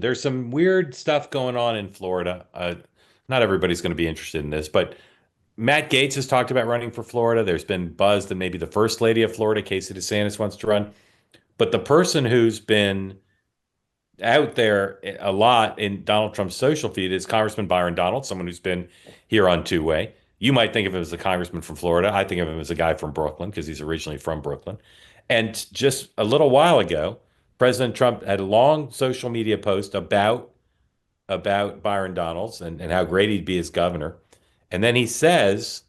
There's some weird stuff going on in Florida. Not everybody's going to be interested in this, but Matt Gaetz has talked about running for Florida. There's been buzz that maybe the first lady of Florida, Casey DeSantis, wants to run. But the person who's been out there a lot in Donald Trump's social feed is Congressman Byron Donald, someone who's been here on two-way. You might think of him as a congressman from Florida. I think of him as a guy from Brooklyn because he's originally from Brooklyn. And just a little while ago, President Trump had a long social media post about Byron Donalds and how great he'd be as governor. And then he says,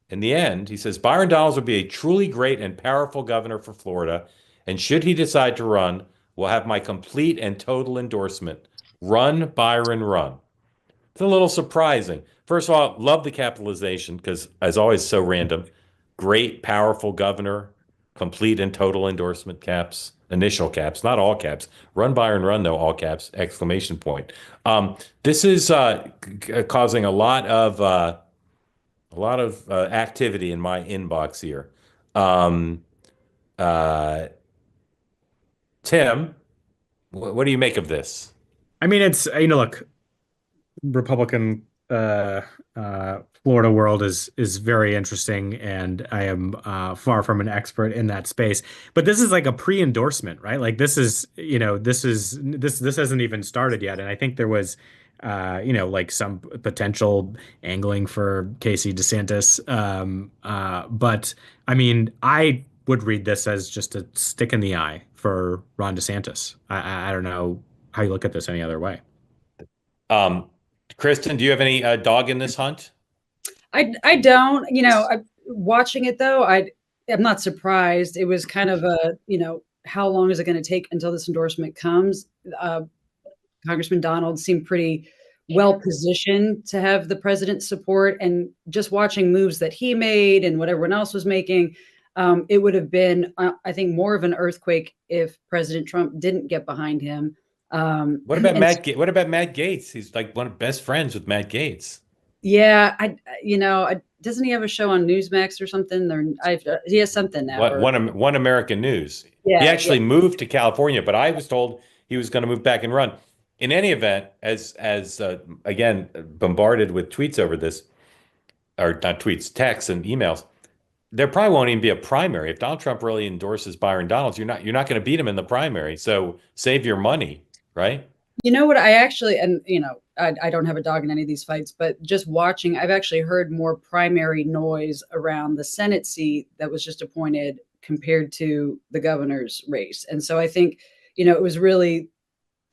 in the end, he says, Byron Donalds would be a truly great and powerful governor for Florida. And should he decide to run, will have my complete and total endorsement. Run, Byron, run. It's a little surprising. First of all, love the capitalization because, as always, so random. Great, powerful governor, complete and total endorsement caps, initial caps, not all caps. Run, Byron, run, though, all caps, exclamation point. This is causing a lot of activity in my inbox here. Um, uh, Tim, what do you make of this? I mean, it's look, Republican Florida world is very interesting, and I am far from an expert in that space. But this is like a pre-endorsement, right? Like this hasn't even started yet, and I think there was like some potential angling for Casey DeSantis. But I mean, I would read this as just a stick in the eye for Ron DeSantis. I don't know how you look at this any other way. Um, Kristen, do you have any dog in this hunt? I don't, watching it though, I'm not surprised. It was kind of how long is it going to take until this endorsement comes? Uh, Congressman Donald seemed pretty well positioned to have the president's support, and just watching moves that he made and what everyone else was making, it would have been, I think, more of an earthquake if President Trump didn't get behind him. What about And What about Matt Gaetz? He's like one of best friends with Matt Gaetz. yeah, doesn't he have a show on Newsmax or something? Or he has something now. What Or one American News. He yeah, yeah, actually moved to California, but I was told he was going to move back and run. In any event, as again bombarded with tweets over this, or not tweets, texts and emails, there probably won't even be a primary. If Donald Trump really endorses Byron Donalds, you're not going to beat him in the primary. So save your money, right? You know what? I actually, and I don't have a dog in any of these fights, but just watching, I've actually heard more primary noise around the Senate seat that was just appointed compared to the governor's race. And so I think, it was really,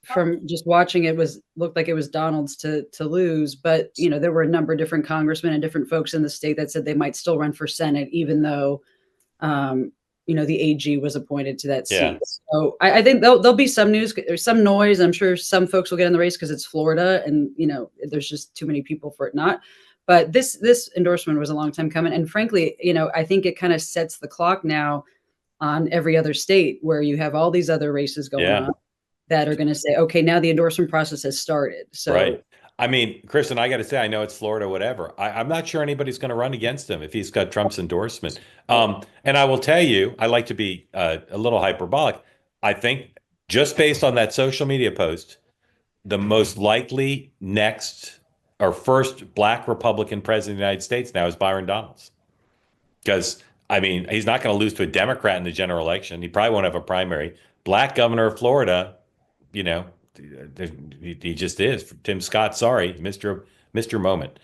from just watching, it was looked like it was Donald's to lose. But there were a number of different congressmen and different folks in the state that said they might still run for Senate, even though um, the AG was appointed to that Yeah. seat. So I think there'll be some news or some noise. I'm sure some folks will get in the race because it's Florida, and there's just too many people for it not. But this endorsement was a long time coming, and frankly, I think it kind of sets the clock now on every other state where you have all these other races going Yeah. on that are going to say, okay, now the endorsement process has started. So Right. I mean, Kristen, I got to say, I know it's Florida, whatever. I'm not sure anybody's going to run against him if he's got Trump's endorsement. And I will tell you, I like to be a little hyperbolic. I think just based on that social media post, the most likely next or first black Republican president of the United States now is Byron Donalds. Because, I mean, he's not going to lose to a Democrat in the general election. He probably won't have a primary. Black governor of Florida, you know, he just is. Tim Scott, sorry, Mr. Moment.